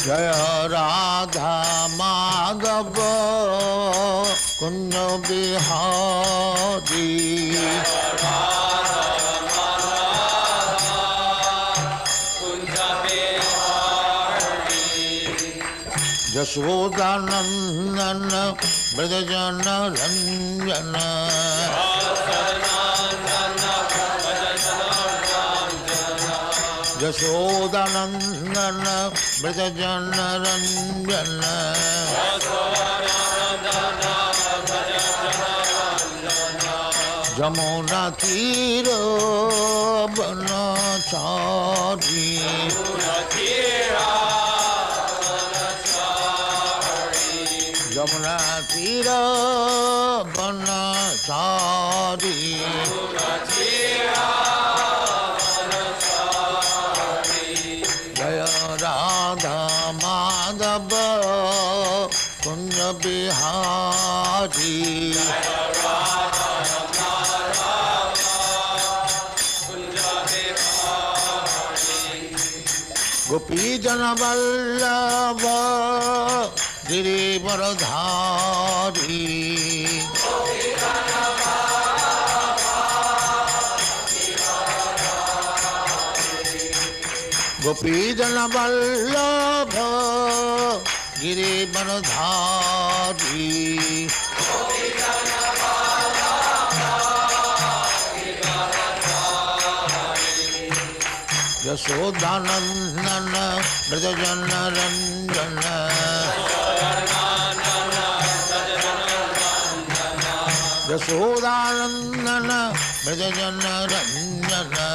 Jaya Radha Madhava Kunja Bihari Jasodhanandana Brajajana Ranjana Jasodhanandana Brajajana Ranjana Jamuna Tira Banachari Jamuna Tira Banachari Jaya Radha Madhava Kunja Bihari Gopi Jana Vallabha Girivaradhari Gopi Jana Vallabha Girivaradhari Yasodhanandana Brajajana Ranjana Yasodhanandana Brajajana Ranjana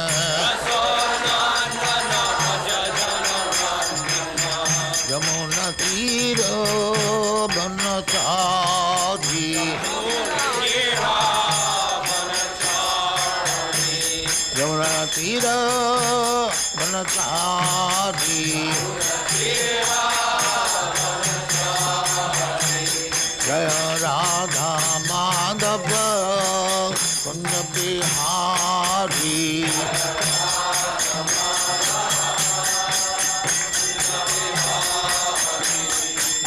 Yamuna Tira Banachari Yamuna Tira Banachari Jaya Radha Madhava Kunja Bihari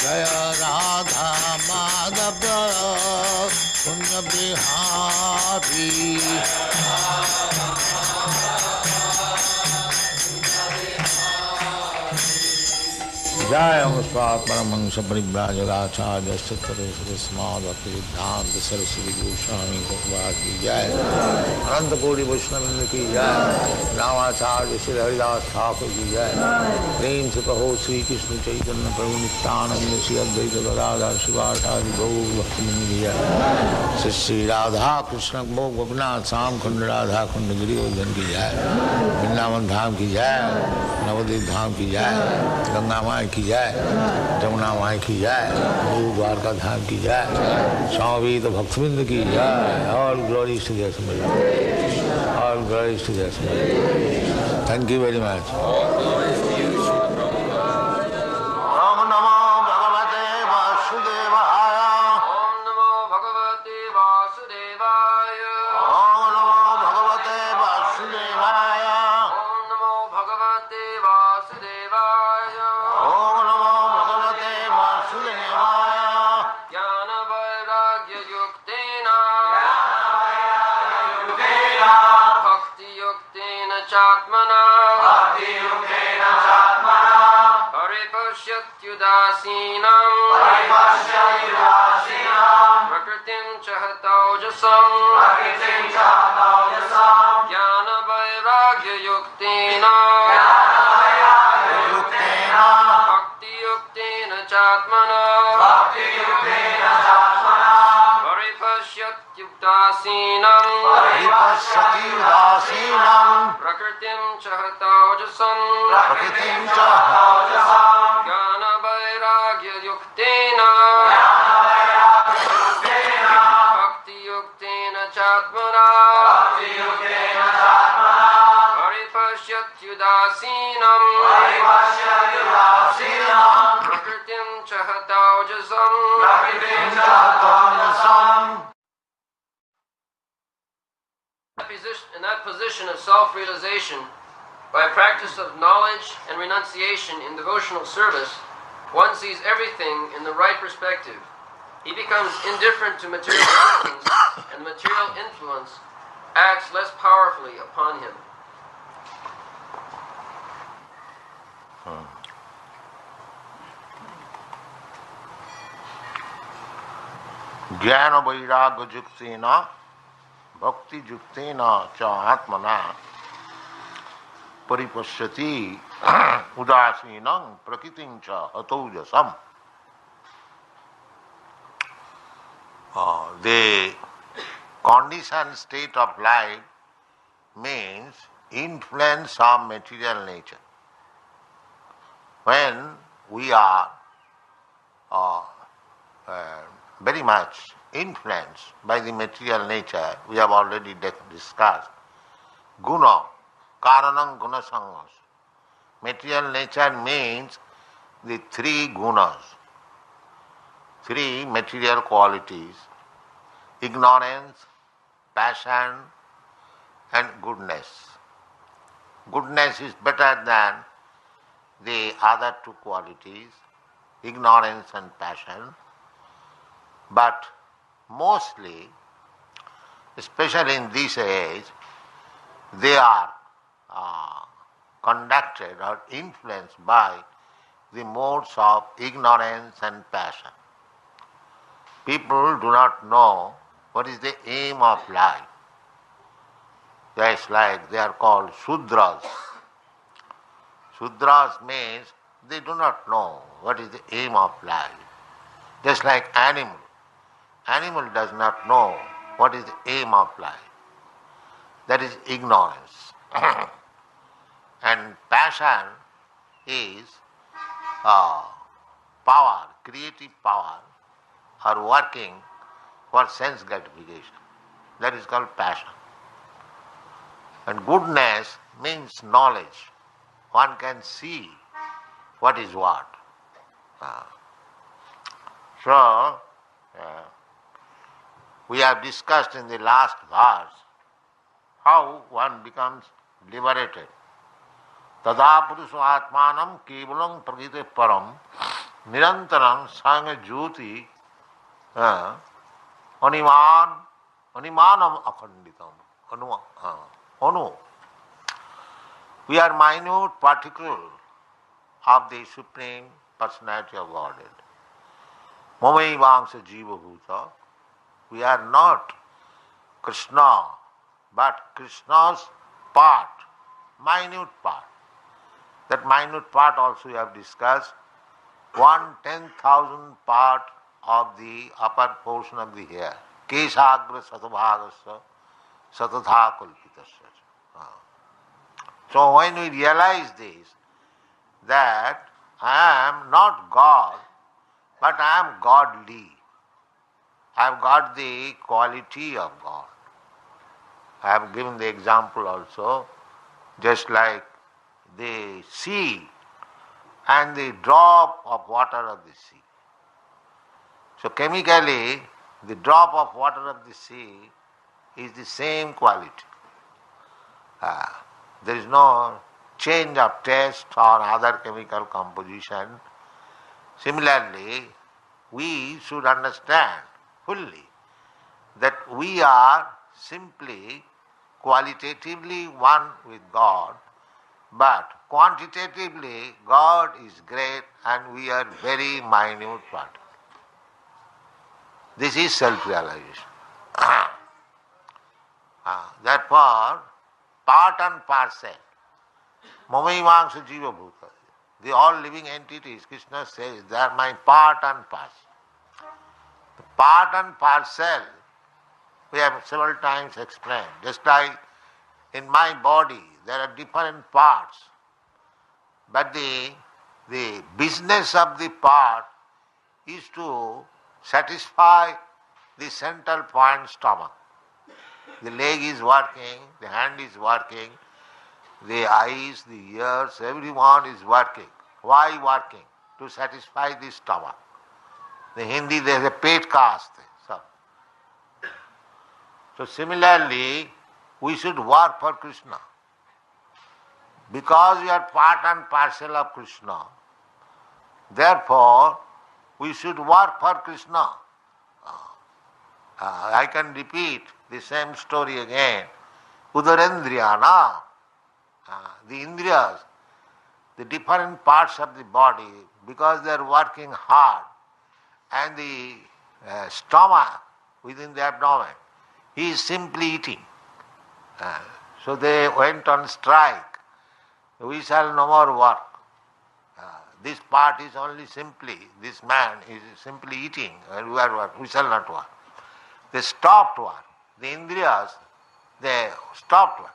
Jaya Radha Madhava Kunja Bihari Jaya Muspat Paramahansa Pariprajagaracharya Sattva Srimad Bhakti-yuktena Saraswati Goswami Prabhupada ki jai Ananta Koti Vaishnava ki jai Ramacharya Shri Haridas Thakur ki jai Prem se Kaho Sri Krishna Chaitanya Prabhu Nityananda Shri Advaita Gadadhar Shivasari Gaur Bhakti ki jai Shri Radha Krishna Bhog Gopinath Sam Khund Radha Khund Giri Godan ki jai Vrindavan Dham ki jai Navadvip Dham ki jai Ganga Mai ki jai Jamuna Mai ki jai Guru Dwarka Dham ki jai Swami Bhaktivinoda ki jai All glories to their Srila All glories to their Srila Thank you very much. ātmanā Paripaśyati udāsīnam prakṛtim ca hata-ojasam jñāna-vairāgya-yuktena bhakti-yuktena ca-ātmanā Paripaśyati udāsīnam prakṛtim ca hata-ojasam jñāna-vairāgya-yuktena bhakti-yuktena ca-ātmanā Paripaśyati udāsīnam prakṛtim ca hata-ojasam. In that position of self-realization, by practice of knowledge and renunciation in devotional service, one sees everything in the right perspective. He becomes indifferent to material existence, and material influence acts less powerfully upon him. jñāna-vairāgya-yuktena bhakti-yuktena ātmanā Paripaśyati udāsīnam prakṛtim hata-ojasam. The conditioned state of life means influence of material nature. When we are very much influenced by the material nature, we have already discussed. Guna, karanam guna sangas. Material nature means the three gunas, three material qualities: ignorance, passion, and goodness. Goodness is better than the other two qualities, ignorance and passion. But mostly, especially in this age, they are conducted or influenced by the modes of ignorance and passion. People do not know what is the aim of life. Just like they are called Sudras. Sudras means they do not know what is the aim of life. Just like animal. Animal does not know what is the aim of life. That is ignorance. And passion is power, creative power, or working for sense gratification. That is called passion. And goodness means knowledge. One can see what is what. We have discussed in the last verse how one becomes liberated. Tada puruso ātmanam kevalam prakriti param nirantaram sanga jyoti animanam akhanditam. Anu. We are minute particle of the Supreme Personality of Godhead. Mamaivaṁsa jiva bhuta. We are not Krishna, but Krishna's part, minute part. That minute part also we have discussed. 1/10,000th part of the upper portion of the hair. Kesagra satabhagasya satatha kalpitasya. So when we realize this, that I am not God, but I am godly. I have got the quality of God. I have given the example also, just like the sea and the drop of water of the sea. So chemically, the drop of water of the sea is the same quality. There is no change of taste or other chemical composition. Similarly, we should understand fully that we are simply qualitatively one with God, but quantitatively God is great and we are very minute part. This is self-realization. Therefore, part and parcel, mamaivaṁsa jiva bhuta. The all living entities, Krishna says, they are my part and parcel. The part and parcel, we have several times explained. Just like in my body, there are different parts. But the business of the part is to satisfy the central point stomach. The leg is working, the hand is working, the eyes, the ears, everyone is working. Why working? To satisfy the stomach. In Hindi there is a pet caste. So similarly, we should work for Krishna. Because we are part and parcel of Krishna, Therefore, we should work for Krishna. I can repeat the same story again. Udarendriyana, the indriyas, the different parts of the body, because they are working hard, and the stomach within the abdomen, he is simply eating. So they went on strike. We shall no more work. This part is only simply, this man is simply eating, and we shall not work. They stopped work. The indriyas, they stopped work.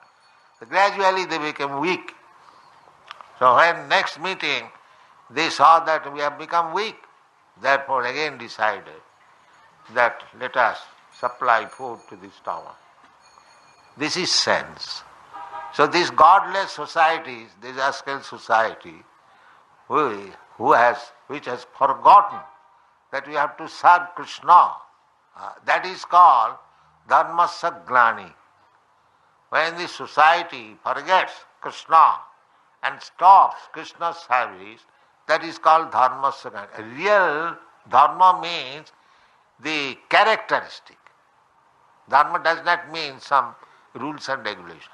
So gradually they became weak. So when next meeting, they saw that we have become weak. Therefore again decided that let us supply food to the stomach. This is sense. So these godless societies, this rascal society, which has forgotten that we have to serve Krishna, that is called dharmasya glani. When the society forgets Krishna and stops Krishna's service, that is called dharmasya glani. Real dharma means the characteristic. Dharma does not mean some rules and regulations.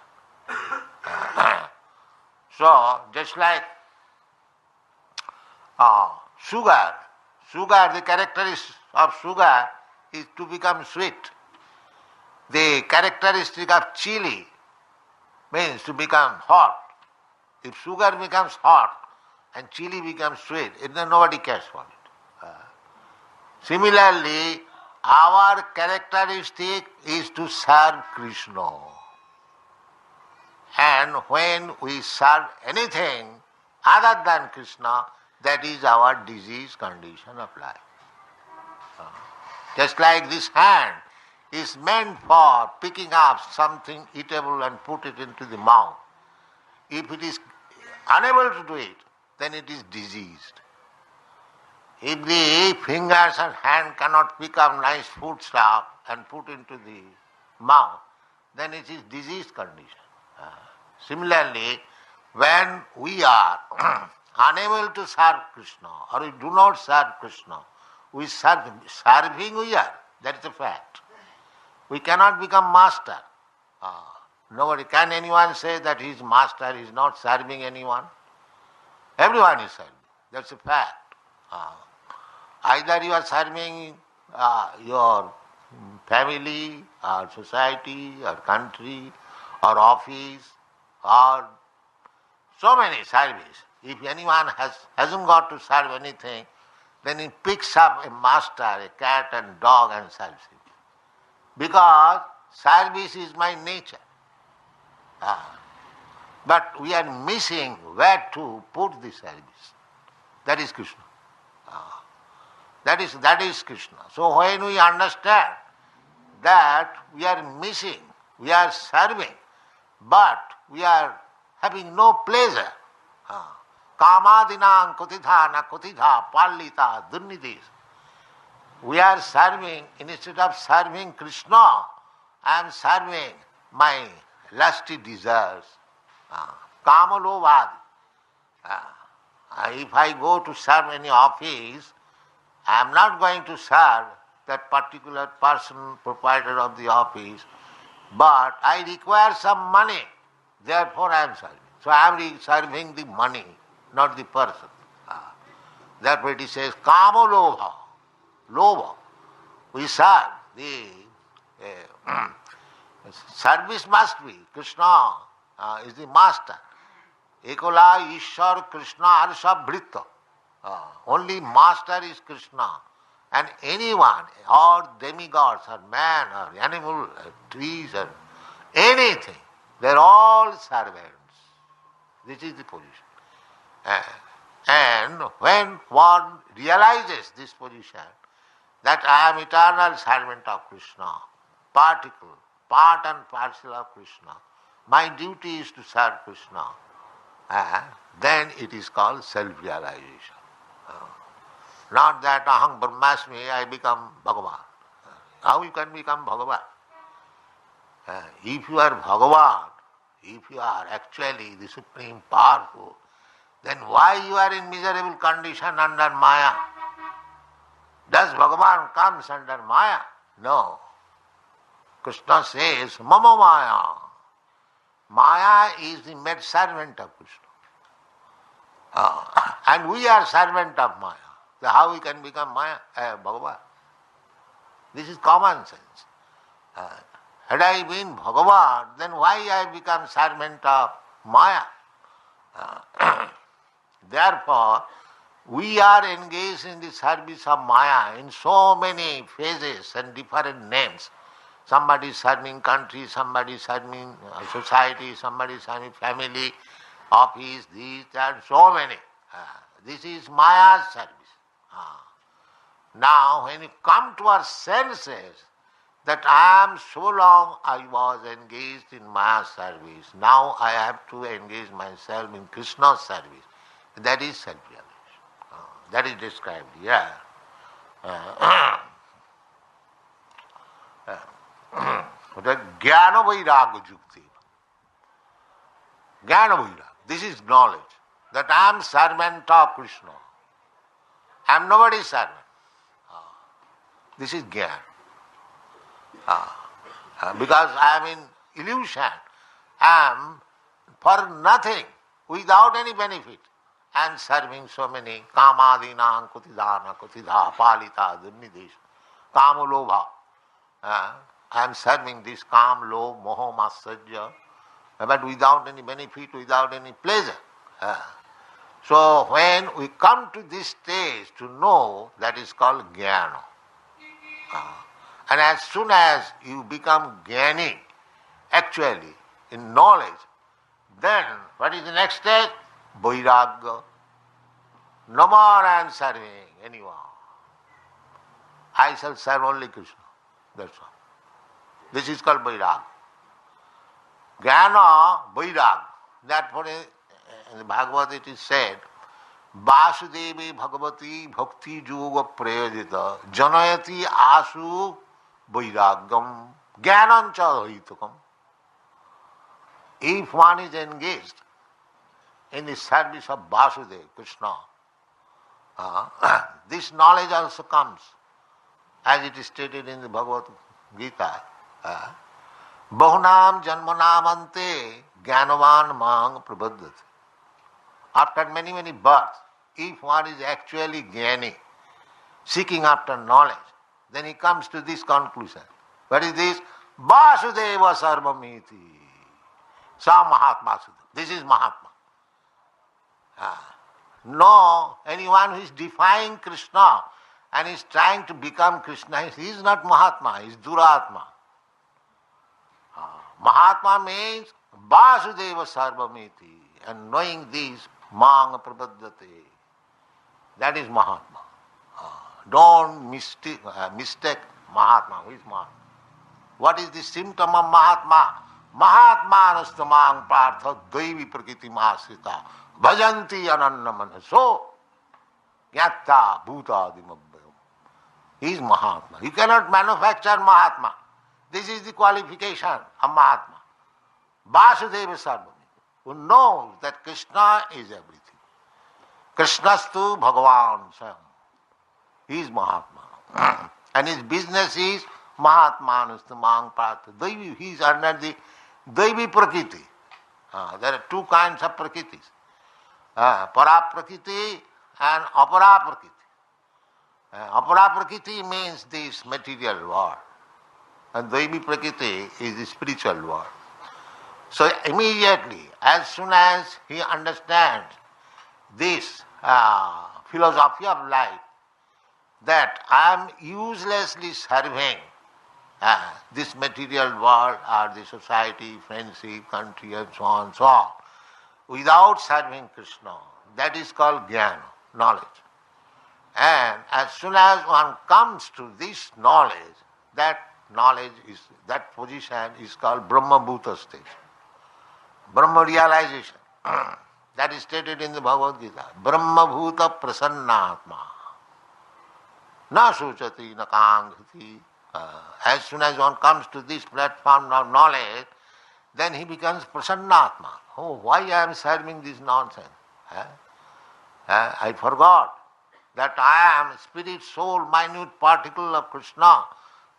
So, just like sugar, the characteristic of sugar is to become sweet. The characteristic of chili means to become hot. If sugar becomes hot and chili becomes sweet, then nobody cares for it. Similarly, our characteristic is to serve Krishna. And when we serve anything other than Krishna, that is our disease condition of life. Just like this hand is meant for picking up something eatable and put it into the mouth. If it is unable to do it, then it is diseased. If the fingers and hand cannot pick up nice food stuff and put into the mouth, then it is diseased condition. Similarly, when we are unable to serve Krishna or we do not serve Krishna, we serving we are. That is a fact. We cannot become master. Nobody. Can anyone say that he is master, he is not serving anyone? Everyone is serving. That's a fact. Either you are serving your family or society or country or office or so many services. If anyone hasn't got to serve anything, then he picks up a master, a cat and dog and serves him. Because service is my nature. But we are missing where to put the service. That is Krishna. That is Krishna. So when we understand that we are missing, we are serving, but we are having no pleasure. Kamadinam kutitha na kutitha pallita dunnidis. We are serving, instead of serving Krishna, I am serving my lusty desires. Kamalobhad. If I go to serve any office, I am not going to serve that particular person, proprietor of the office, but I require some money. Therefore I am serving. So I am serving the money, not the person. Therefore it says, kama lobha, lobha. We serve. The service must be. Krishna is the master. Ekola Ishwar Krishna Arsha Bhritta. Only master is Krishna. And anyone, or demigods, or man, or animal, or trees, or anything, they are all servants. This is the position. And when one realizes this position, that I am eternal servant of Krishna, part and parcel of Krishna, my duty is to serve Krishna, then it is called self-realization. Not that aham brahmasmi, I become Bhagavan. How you can become Bhagavan? If you are Bhagavan, if you are actually the supreme powerful, then why you are in miserable condition under Maya? Does Bhagavan comes under Maya? No. Krishna says, Mama Maya. Maya is the maid servant of Krishna. And we are servant of Maya. So how we can become Maya? Bhagavan. This is common sense. Had I been Bhagavan, then why I become servant of Maya? Therefore, we are engaged in the service of Maya in so many phases and different names. Somebody is serving country, somebody is serving society, somebody is serving family, office, these and so many. This is Maya's service. Now, when you come to our senses, that I am so long I was engaged in Maya's service, now I have to engage myself in Krishna's service. That is self-realization. That is described here. Jnāna-vairāgya-yuktena. Jnāna-vairāgya. This is knowledge that I am servant of Krishna. I am nobody's servant. This is jnana. Because I am in illusion. I am for nothing, without any benefit. I am serving so many kāmadīnam kutidāna kutidha palita dunnidesha kāma-lobha. I am serving this kam, lob, moho, matsarya, but without any benefit, without any pleasure. So when we come to this stage to know, that is called jnana. And as soon as you become jnani, actually, in knowledge, then what is the next stage? Vairāgya. No more I am serving anyone. I shall serve only Krishna. That's all. This is called vairāgya. Jnana, vairāgya. Therefore in the Bhagavad it is said, Vāsudevi Bhagavati Bhakti Yoga Prayojita Janayati Asu Vairāgyam Jnanancha Hitukam. If one is engaged in the service of Vasudeva, Krishna, this knowledge also comes, as it is stated in the Bhagavad-gītā. Bahunam janmanam ante jnanavan mang prabhaddati. After many, many births, if one is actually jnani, seeking after knowledge, then he comes to this conclusion. What is this? Vasudeva sarvamiti. Sa Mahatma Sudha. This is Mahatma. No, anyone who is defying Krishna and is trying to become Krishna, he is not Mahatma, he is Duratma. Mahatma means Vasudeva sarvamiti, and knowing this, mang prabhaddate. That is Mahatma. Don't mistake Mahatma. Who is Mahatma? What is the symptom of Mahatma? Mahatma nastamang partha daivi prakṛtim asrita bhajanti ananna manaso jñāta bhūtādim. He is Mahatma. You cannot manufacture Mahatma. This is the qualification of Mahatma. Vasudeva sarvamiti, who knows that Krishna is everything. Krishnastu Bhagavan Swayam. He is Mahatma. And his business is Mahatma Nustamang Partha. He is under the Daivi Prakriti. There are two kinds of Prakritis. Para Prakriti and Apara Prakriti. Apara Prakriti means this material world. And Daivi Prakriti is the spiritual world. So immediately, as soon as he understands this philosophy of life, that I am uselessly serving this material world or the society, friendship, country and so on, without serving Krishna, that is called jnana, knowledge. And as soon as one comes to this knowledge, that position is called Brahma-bhūtaḥ state. Brahma realization. That is stated in the Bhagavad-gītā. Brahma-bhūtaḥ prasannātmā. Na sochati na kāṅghati. As soon as one comes to this platform of knowledge, then he becomes prasannātmā. Oh, why I am serving this nonsense? I forgot that I am spirit, soul, minute particle of Krishna.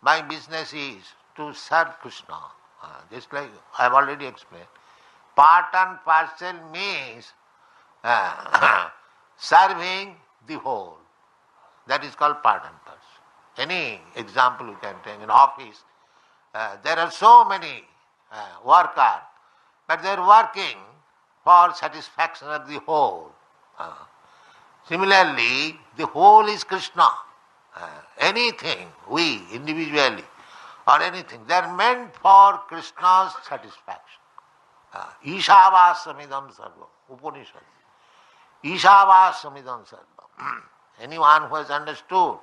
My business is to serve Krishna. Just like I have already explained. Part and parcel means serving the whole. That is called part and parcel. Any example you can take in office, there are so many workers, but they are working for satisfaction of the whole. Similarly, the whole is Krishna. Anything, we individually or anything, they are meant for Krishna's satisfaction. Īśāvāsamidam sarvam, Upanishad. Īśāvāsamidam sarvam. Anyone who has understood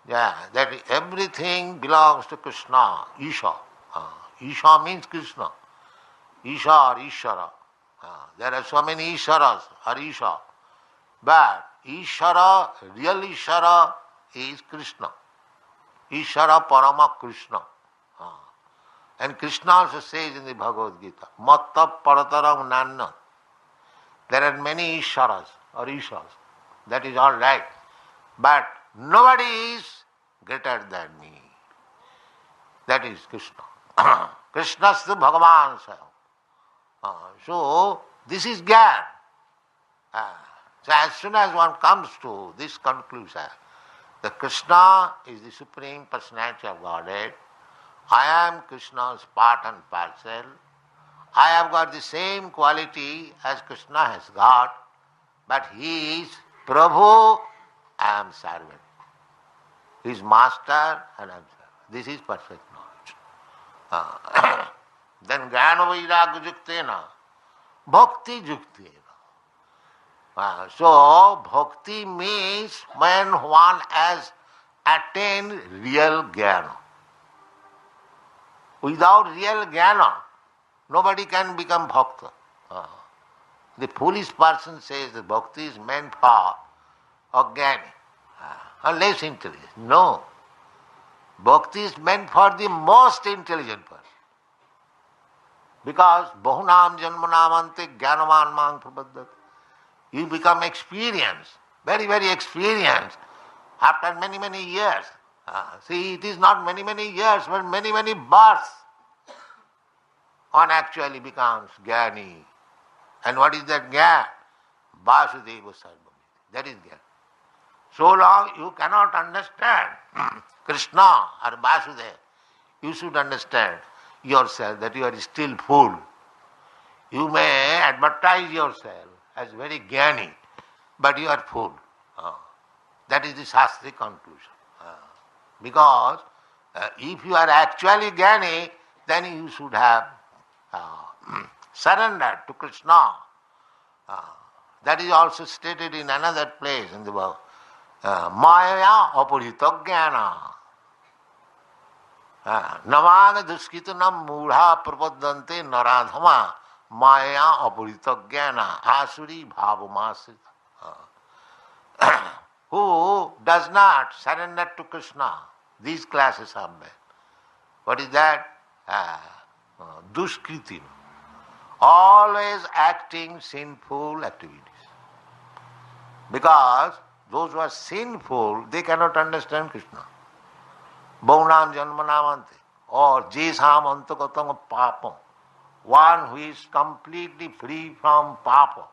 that everything belongs to Krishna, Isha. Isha means Krishna. Isha or Ishara. There are so many Isharas or Isha. But Ishara, real Ishara is Krishna. Ishara Parama Krishna. And Krishna also says in the Bhagavad-gītā, Matta Parataram Nanna. There are many Isharas or Ishas. That is all right. But nobody is greater than me. That is Krishna. Krishnastu Bhagavan Sayam. So, this is Gyan. So, as soon as one comes to this conclusion, that Krishna is the Supreme Personality of Godhead, I am Krishna's part and parcel, I have got the same quality as Krishna has got, but he is Prabhu, I am servant. He is master and I am servant. This is perfect knowledge. Then jñāna-vairāgya-yuktena, bhakti-yuktena. So, bhakti means when one has attained real jnana. Without real jnana, nobody can become bhakta. The foolish person says that bhakti is meant for a jnani, less intelligent. No. Bhakti is meant for the most intelligent person. Because bahunam janmanamante jnanavan mang prapaddati. You become experienced, very, very experienced after many, many years. See, it is not many, many years, but many, many births. One actually becomes jnani. And what is that jnana? Vasudeva sarvamiti. That is jnana. So long you cannot understand Krishna or Vasudeva, you should understand yourself that you are still fool. You may advertise yourself as very jnani, but you are fool. That is the Shastric conclusion. Because if you are actually jnani, then you should have surrendered to Krishna. That is also stated in another place in the book. Maya apurita jnana. Namāna duskitanam mūಢā prapaddante naradhama maya apurita jnana asuri bhavamasrita. Who does not surrender to Krishna? These classes are men. What is that? Duskritim. Always acting sinful activities. Because those who are sinful, they cannot understand Krishna. Bhaunam janmanamante, or jesam antagatam papam. One who is completely free from papa,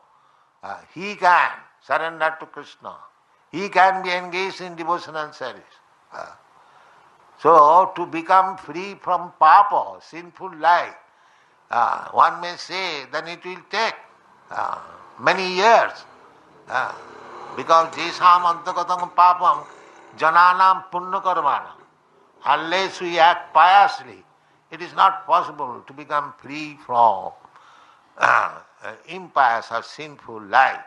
he can surrender to Krishna. He can be engaged in devotional service. So, to become free from papa, sinful life, one may say that it will take many years. Because jesam antagatam papam jananam punya karmanam. Unless we act piously, it is not possible to become free from impious or sinful life.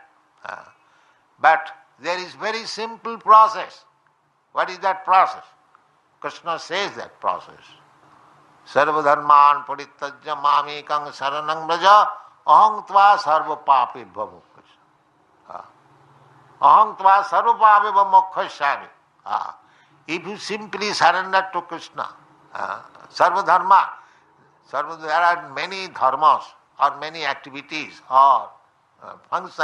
But there is very simple process. What is that process? Krishna says that process. Sarva dharman parityajya mamekam saranam vraja aham tva sarva pape bhamukkhasya. Aham tva sarva pape bhamukkhasya. If you simply surrender to Krishna, sarva dharma, there are many dharmas or many activities or functions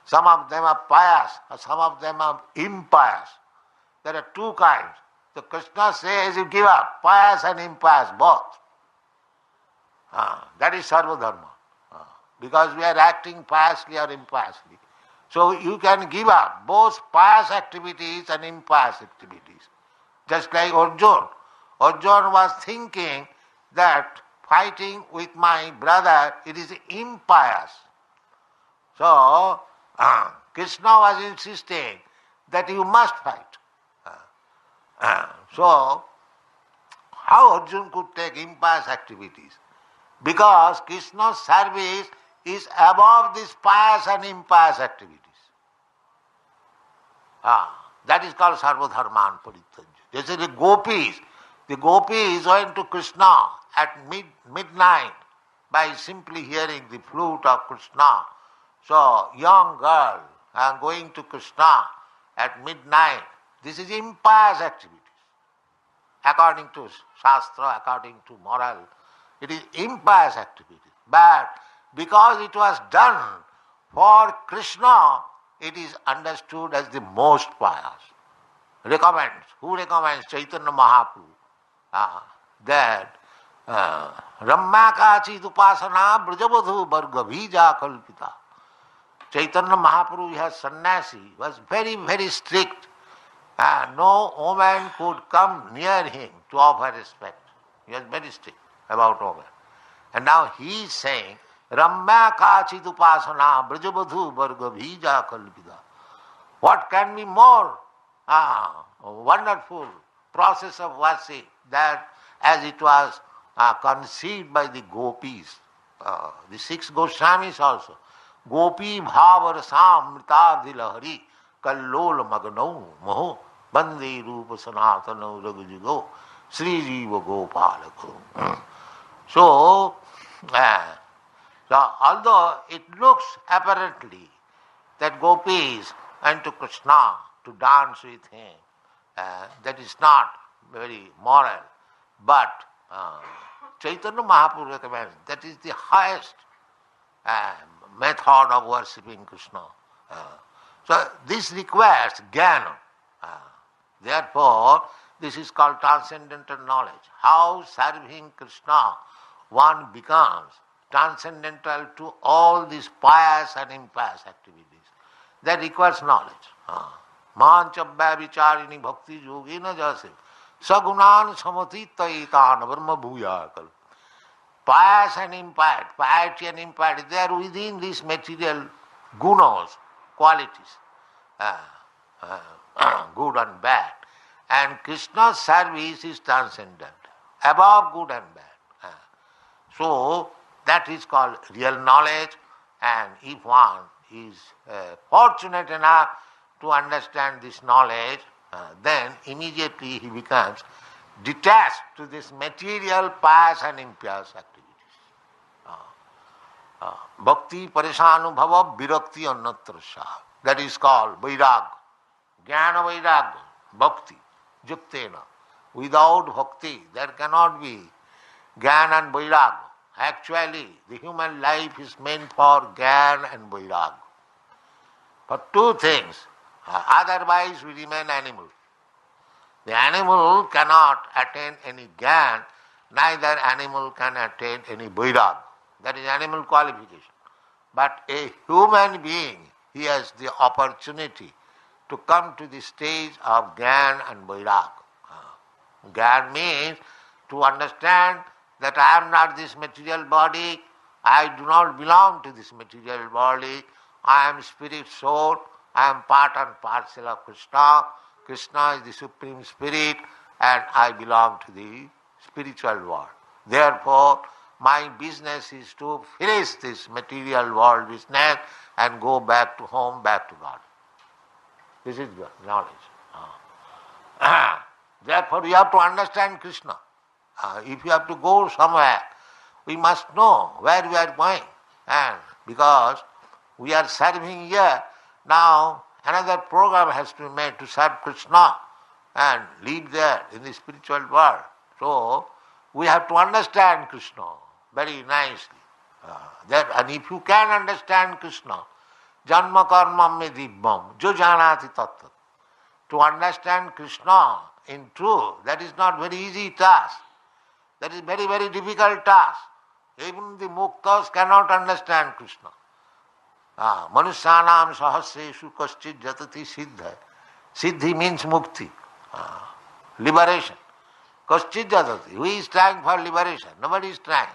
Some of them are pious, some of them are impious. There are two kinds. So Krishna says you give up, pious and impious, both. That is sarva dharma. Because we are acting piously or impiously. So you can give up both pious activities and impious activities. Just like Arjuna. Arjuna was thinking that fighting with my brother, it is impious. So Krishna was insisting that you must fight. So how Arjuna could take impious activities? Because Krishna's service is above these pious and impious activities. That is called sarva dharman parityajya. This is the gopis went to Krishna at midnight by simply hearing the flute of Krishna. So young girl going to Krishna at midnight, this is impious activities. According to Shastra, according to moral, it is impious activity. But because it was done for Krishna, it is understood as the most pious. Recommends. Who recommends? Chaitanya Mahaprabhu. That Rammakāchīt upāsana brajavadhu varga bhīja kalpita. Chaitanya Mahaprabhu, as sannyasi, was very, very strict. No woman could come near him to offer respect. He was very strict about women. And now he is saying, Rammakāchīt upāsana brajavadhu varga bhīja kalpita. What can be more wonderful process of worship that as it was conceived by the gopis, the 6 Goswamis also. Gopi bhavarasam mritardhi lahari kallol magnau moho bande rupa sanatana ragjugo Sri Jiva Gopalako. So although it looks apparently that gopis went to Krishna to dance with him, that is not very moral, but Chaitanya Mahaprabhu recommends that is the highest method of worshipping Krishna. So this requires jnana. Therefore, this is called transcendental knowledge. How serving Krishna one becomes transcendental to all these pious and impious activities. That requires knowledge. Manchabhya vicharini bhakti yogena jase sagunan samatitaitan Brahma-bhūtaḥ. Pious and impious, piety and impiety, they are within these material gunas, qualities, good and bad. And Krishna's service is transcendent, above good and bad. So that is called real knowledge, and if one is fortunate enough to understand this knowledge, then immediately he becomes detached to this material pious and impious activities. Bhakti parisānubhava virakti annatrasya. That is called vairāgya. Jñāna-vairāgya, bhakti, yuktena. Without bhakti, there cannot be jnana and vairāgya. Actually, the human life is meant for jnana and vairāgya. For two things. Otherwise we remain animal. The animal cannot attain any jnana, neither animal can attain any vairāgya. That is animal qualification. But a human being, he has the opportunity to come to the stage of jnana and vairāgya. Jnana means to understand that I am not this material body, I do not belong to this material body, I am spirit soul, I am part and parcel of Krishna. Krishna is the Supreme Spirit and I belong to the spiritual world. Therefore, my business is to finish this material world business and go back to home, back to God. This is the knowledge. Therefore, we have to understand Krishna. If you have to go somewhere, we must know where we are going. And because we are serving here, now another program has to be made to serve Krishna and live there in the spiritual world. So, we have to understand Krishna very nicely. And if you can understand Krishna, Janma karma me dibbam, jo janati tattva. To understand Krishna in truth, that is not very easy task. That is very, very difficult task. Even the muktas cannot understand Krishna. Manusyanam sahasreshu kaschid jatati siddha. Siddhi means mukti, liberation. Kaschid jatati. Who is trying for liberation? Nobody is trying.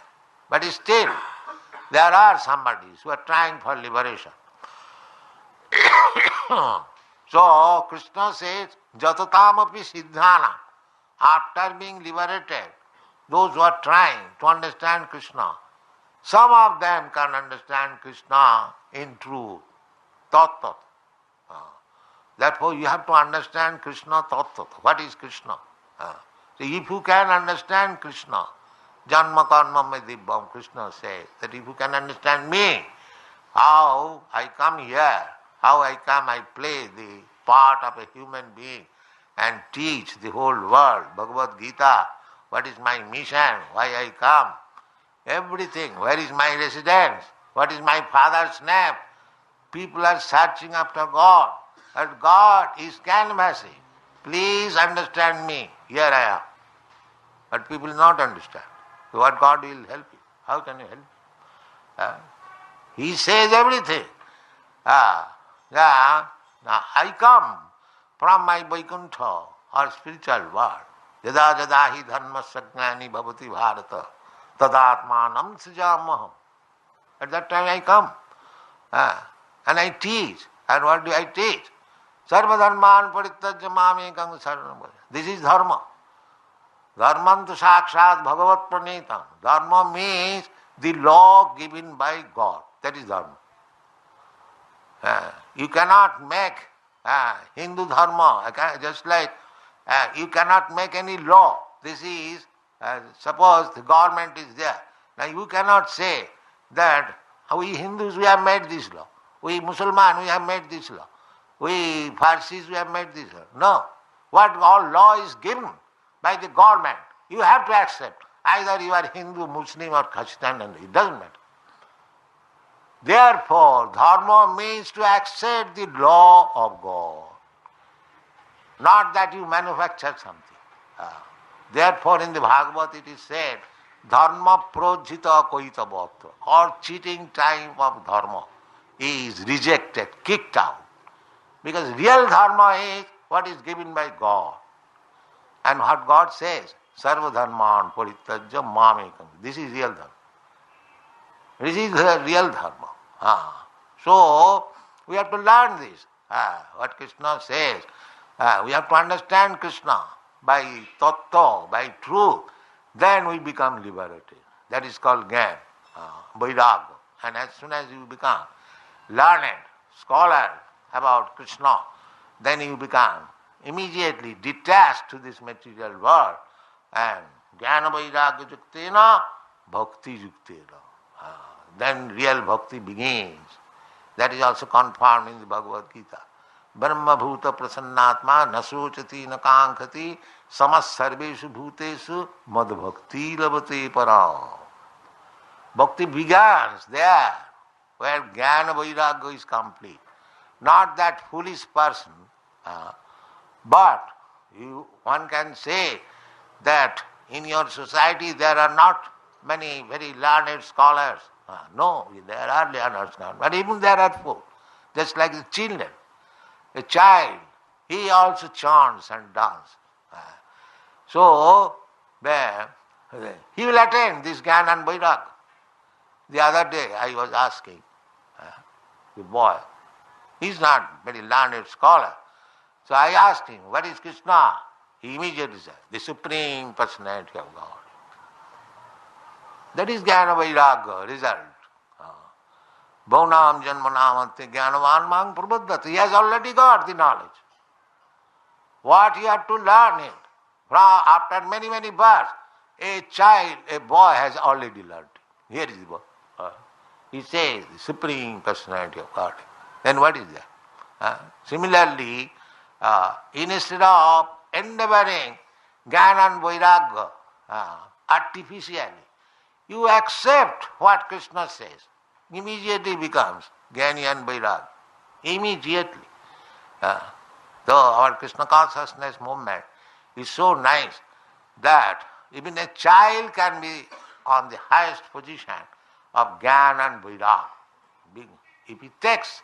But still, there are somebodies who are trying for liberation. So, Krishna says, jatataṁ-api siddhānam. After being liberated, those who are trying to understand Krishna, some of them can understand Krishna in truth. Tat-tat. Therefore, you have to understand Krishna tat-tat. What is Krishna? So if you can understand Krishna, janma karma me dibbam, Krishna says that if you can understand me, how I come here, how I come, I play the part of a human being and teach the whole world, Bhagavad-gītā, what is my mission, why I come, everything, where is my residence, what is my father's name. People are searching after God, and God is canvassing. Please understand me, here I am. But people not understand. So what God will help you? How can you help you? He says everything. Now I come from my Vaikuntha or spiritual world. Yada jada hi dharma sajnani bhavati bharata tad-ātmanam srijāmaham. At that time I come and I teach. And what do I teach? Sarva dharman parityajya mamekam saranam bhaja. This is dharma. Dharman tu sakshat bhagavat pranetam. Dharma means the law given by God. That is dharma. You cannot make Hindu dharma, just like you cannot make any law. This is, suppose the government is there. Now you cannot say that we Hindus, we have made this law. We Muslims, we have made this law. We Parsis, we have made this law. No. What all law is given by the government, you have to accept. Either you are Hindu, Muslim or Christian, and it doesn't matter. Therefore, dharma means to accept the law of God. Not that you manufacture something. Therefore, in the Bhagavad it is said, dharma projita koita bhatra, or cheating time of dharma is rejected, kicked out. Because real dharma is what is given by God. And what God says, sarva dharman parityajya mamekam. This is real dharma. This is the real dharma. So, we have to learn this. What Krishna says. We have to understand Krishna by tattva, by truth. Then we become liberated. That is called jñāna-vairāgya. And as soon as you become learned scholar about Krishna, then you become immediately detached to this material world. And jñāna-vairāgya-yuktena, bhakti-yuktena. Then real bhakti begins. That is also confirmed in the Bhagavad-gītā. Brahma-bhūtaḥ prasannātmā nasochati nakankhati samas sarveshu bhūteshu mad-bhaktiṁ labate param. Bhakti begins there where jñāna-vairāgya is complete. Not that foolish person, but one can say that in your society there are not many very learned scholars. No, there are learned scholars, but even there are four. Just like the children. A child, he also chants and dances. So, he will attain this jñāna-vairāgya. The other day I was asking the boy, he is not very learned scholar. So I asked him, what is Krishna? He immediately said, the Supreme Personality of God. That is jñāna-vairāgya result. Bhaunam janmanamante jnanavan mang prabhuddhati. He has already got the knowledge. What he had to learn it. After many, many births, a child, a boy has already learned it. Here is the boy. He says, the Supreme Personality of God. Then what is that? Similarly, instead of endeavoring jnana-vairāgya artificially, you accept what Krishna says. Immediately becomes jnana-vairāgya. Immediately. So our Krishna consciousness movement is so nice that even a child can be on the highest position of jnana and vairāgya. If he takes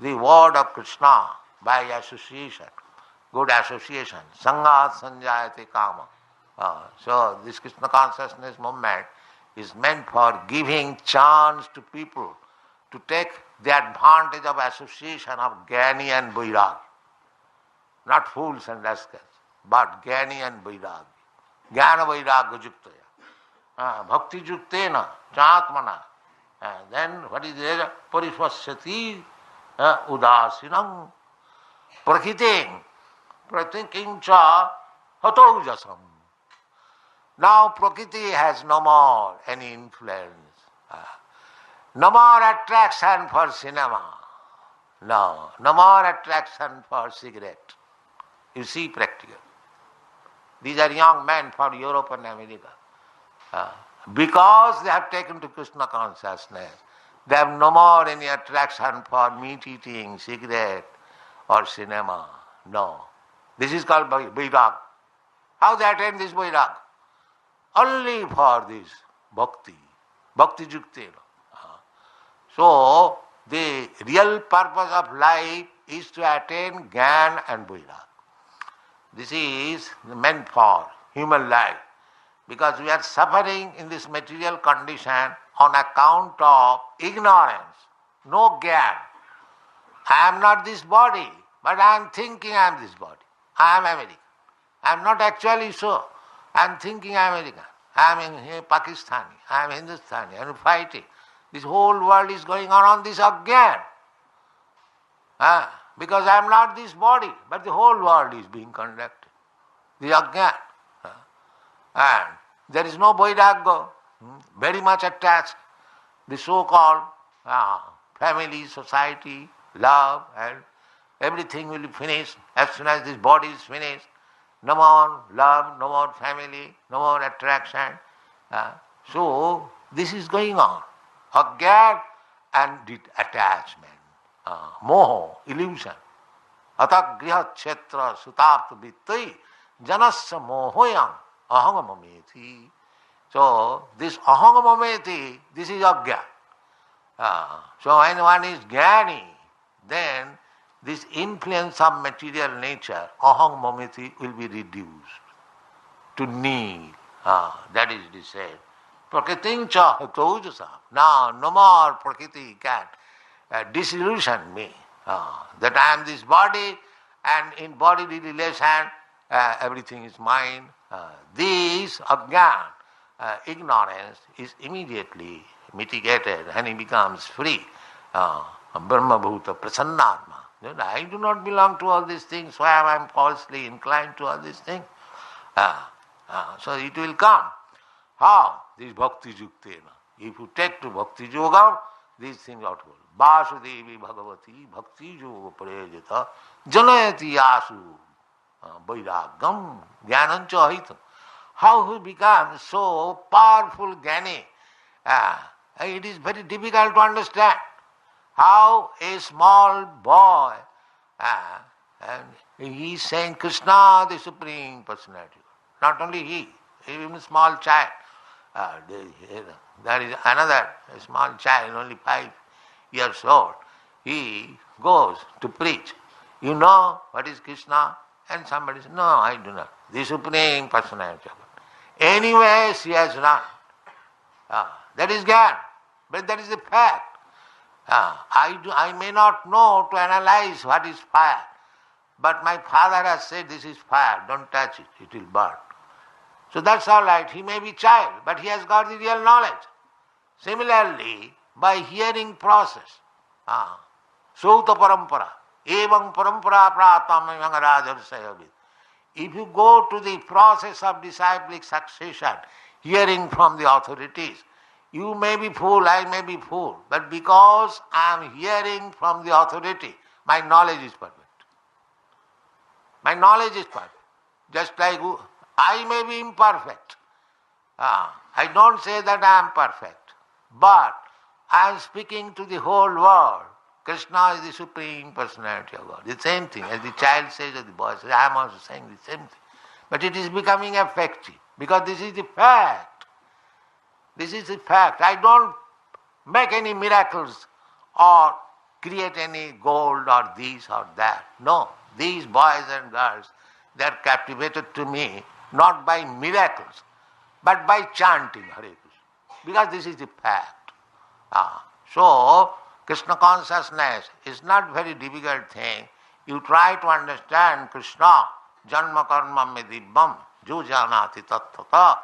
the word of Krishna by association, good association, sangat sanjayate kama. So this Krishna consciousness movement is meant for giving chance to people to take the advantage of association of jnani and vairāgya. Not fools and rascals, but jnani and vairāgya. jñāna-vairāgya-yuktena. bhakti-yuktena, ātmanā. Then what is there? Paripaśyati, udāsīnam, prakṛtim cha hata-ojasam. Now prakriti has no more any influence. No more attraction for cinema. No more attraction for cigarette. You see practical. These are young men from Europe and America. Because they have taken to Krishna consciousness, they have no more any attraction for meat eating, cigarette or cinema. No. This is called vairāgya. How they attain this vairāgya? Only for this bhakti-yuktena. So, the real purpose of life is to attain jnana and vairāgya. This is meant for human life, because we are suffering in this material condition on account of ignorance, no jnana. I am not this body, but I am thinking I am this body. I am American. I am not actually so. I am thinking I am American. I am in Pakistani. I am Hindustani. I am fighting. This whole world is going on this ajnana. Because I am not this body, but the whole world is being conducted. The ajnana. And there is no vairāgya, very much attached. The so-called family, society, love, and everything will be finished as soon as this body is finished. No more love, no more family, no more attraction. So this is going on. Ajnana and attachment. Moho, illusion. Atak griha kshetra sutapta vittai janasya mohoyam ahangamameti. So this ahangamameti, this is ajnana. So when one is jnani, then this influence of material nature, ahangamameti, will be reduced to nil. That is it said. Prakṛtim cha hata-ojasam. Now no more prakriti can disillusion me. That I am this body, and in bodily relation everything is mine. This ajnana, ignorance, is immediately mitigated and he becomes free. Brahma-bhūtaḥ, prasannātmā. I do not belong to all these things, why am I falsely inclined to all these things? So it will come. How? This bhakti-yuktena. If you take to bhakti-yogam, these things are told. Vāsudevi bhagavati bhakti-yoga prayajata janayati yasu vairāgyam jnānanca hitam. How he becomes so powerful jnani. It is very difficult to understand. How a small boy, and he is saying Krishna, the Supreme Personality. Not only he, even a small child. There is another small child, only 5 years old. He goes to preach. You know what is Krishna? And somebody says, no, I do not. The Supreme Personality. Anyway, she has run. That is jnana. But that is the fact. I may not know to analyze what is fire. But my father has said this is fire, don't touch it, it will burn. So that's all right, he may be child, but he has got the real knowledge. Similarly, by hearing process, Sauta parampara, evam parampara pratam rajarsayavit. If you go to the process of disciplic succession, hearing from the authorities, you may be fool, I may be fool, but because I am hearing from the authority, my knowledge is perfect. My knowledge is perfect. Just like I may be imperfect. I don't say that I am perfect, but I am speaking to the whole world Krishna is the Supreme Personality of God. The same thing, as the child says or the boy says, I am also saying the same thing. But it is becoming effective, because this is the fact. This is the fact. I don't make any miracles or create any gold or this or that. No, these boys and girls, they are captivated to me not by miracles, but by chanting Hare Krishna, because this is the fact. So, Krishna consciousness is not very difficult thing. You try to understand Krishna, janma karma me dibbam, jo janati tattata,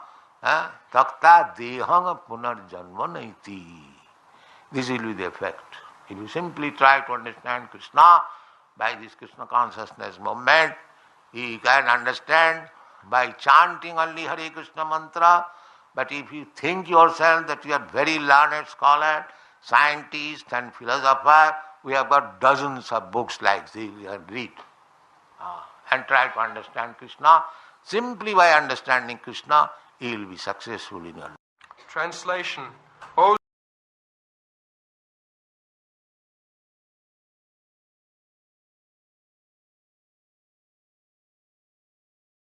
takta dehang punarjanma naiti. This will be the effect. If you simply try to understand Krishna by this Krishna consciousness movement, you can understand by chanting only Hare Krishna mantra. But if you think yourself that you are very learned scholar, scientist and philosopher, we have got dozens of books like this you can read. And try to understand Krishna. Simply by understanding Krishna, you will be successful in your life. Translation.